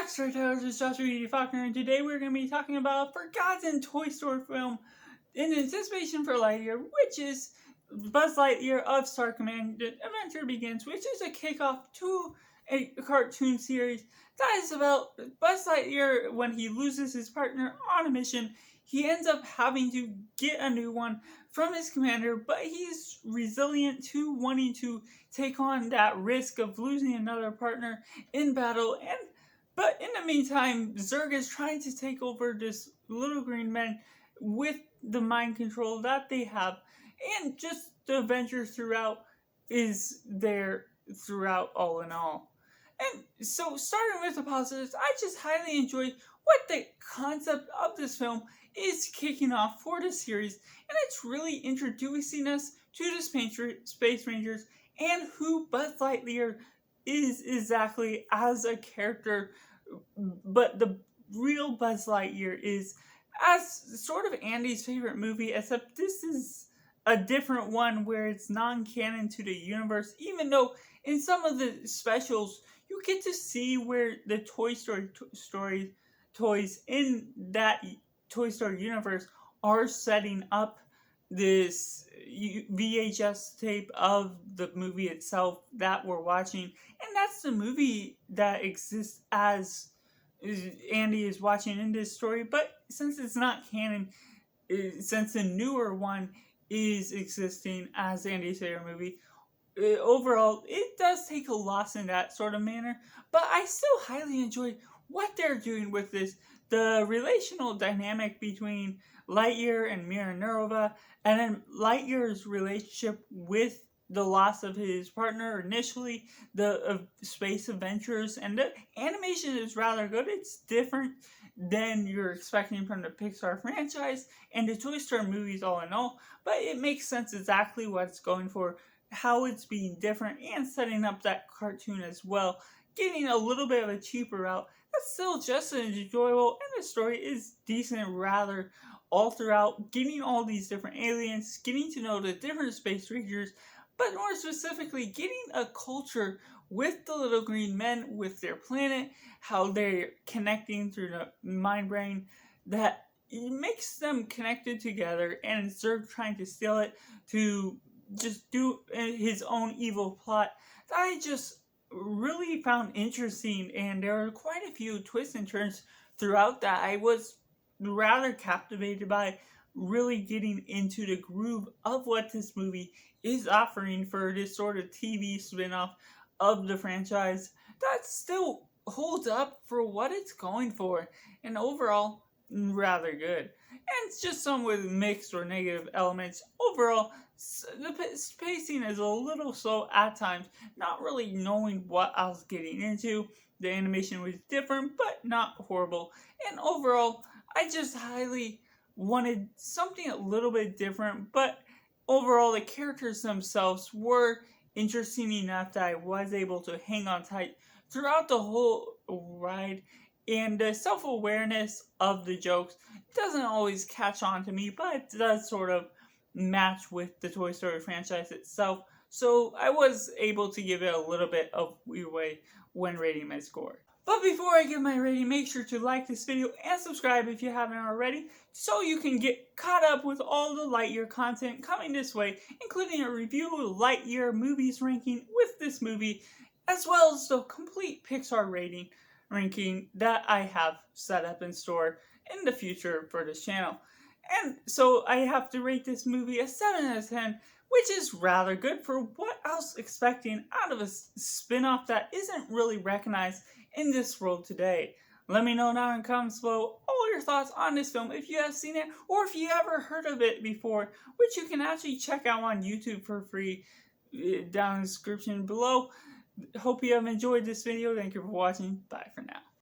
back, Storytellers. It's Joshua E. Faulkner, and today we're going to be talking about a forgotten Toy Story film in anticipation for Lightyear, which is Buzz Lightyear of Star Command. The Adventure Begins, which is a kickoff to a cartoon series that is about Buzz Lightyear when he loses his partner on a mission. He ends up having to get a new one from his commander, but he's resilient to wanting to take on that risk of losing another partner in battle. But in the meantime, Zurg is trying to take over this little green man with the mind control that they have, and just the adventure throughout is there throughout all in all. And so, starting with the positives, I just highly enjoyed what the concept of this film is kicking off for the series, and it's really introducing us to the Space Rangers and who Buzz Lightyear is exactly as a character. But the real Buzz Lightyear is as sort of Andy's favorite movie, except this is a different one where it's non-canon to the universe, even though in some of the specials you get to see where the Toy Story toys in that Toy Story universe are setting up this VHS tape of the movie itself that we're watching, and that's the movie that exists as Andy is watching in this story. But since it's not canon, since the newer one is existing as Andy's favorite movie, overall it does take a loss in that sort of manner. But I still highly enjoy what they're doing with this, the relational dynamic between Lightyear and Mira Nerova, and then Lightyear's relationship with the loss of his partner initially, the space adventures, and the animation is rather good. It's different than you're expecting from the Pixar franchise and the Toy Story movies all in all, but it makes sense exactly what it's going for, how it's being different, and setting up that cartoon as well, getting a little bit of a cheaper route. That's still just as enjoyable, and the story is decent rather all throughout, getting all these different aliens, getting to know the different Space Rangers, but more specifically, getting a culture with the little green men, with their planet, how they're connecting through the mind brain, that it makes them connected together, and Zurg trying to steal it to just do his own evil plot that I just really found interesting, and there are quite a few twists and turns throughout that I was rather captivated by, really getting into the groove of what this movie is offering for this sort of TV spin-off of the franchise that still holds up for what it's going for, and overall rather good. And just some with mixed or negative elements. Overall, the pacing is a little slow at times, not really knowing what I was getting into. The animation was different, but not horrible. And overall, I just highly wanted something a little bit different, but overall, the characters themselves were interesting enough that I was able to hang on tight throughout the whole ride. And the self-awareness of the jokes doesn't always catch on to me, but it does sort of match with the Toy Story franchise itself. So I was able to give it a little bit of leeway when rating my score. But before I give my rating, make sure to like this video and subscribe if you haven't already, so you can get caught up with all the Lightyear content coming this way, including a review of Lightyear movies ranking with this movie, as well as the complete Pixar ranking that I have set up in store in the future for this channel. And so I have to rate this movie a 7 out of 10, which is rather good for what I was expecting out of a spin-off that isn't really recognized in this world today. Let me know down in the comments below all your thoughts on this film, if you have seen it or if you ever heard of it before, which you can actually check out on YouTube for free down in the description below. Hope you have enjoyed this video. Thank you for watching. Bye for now.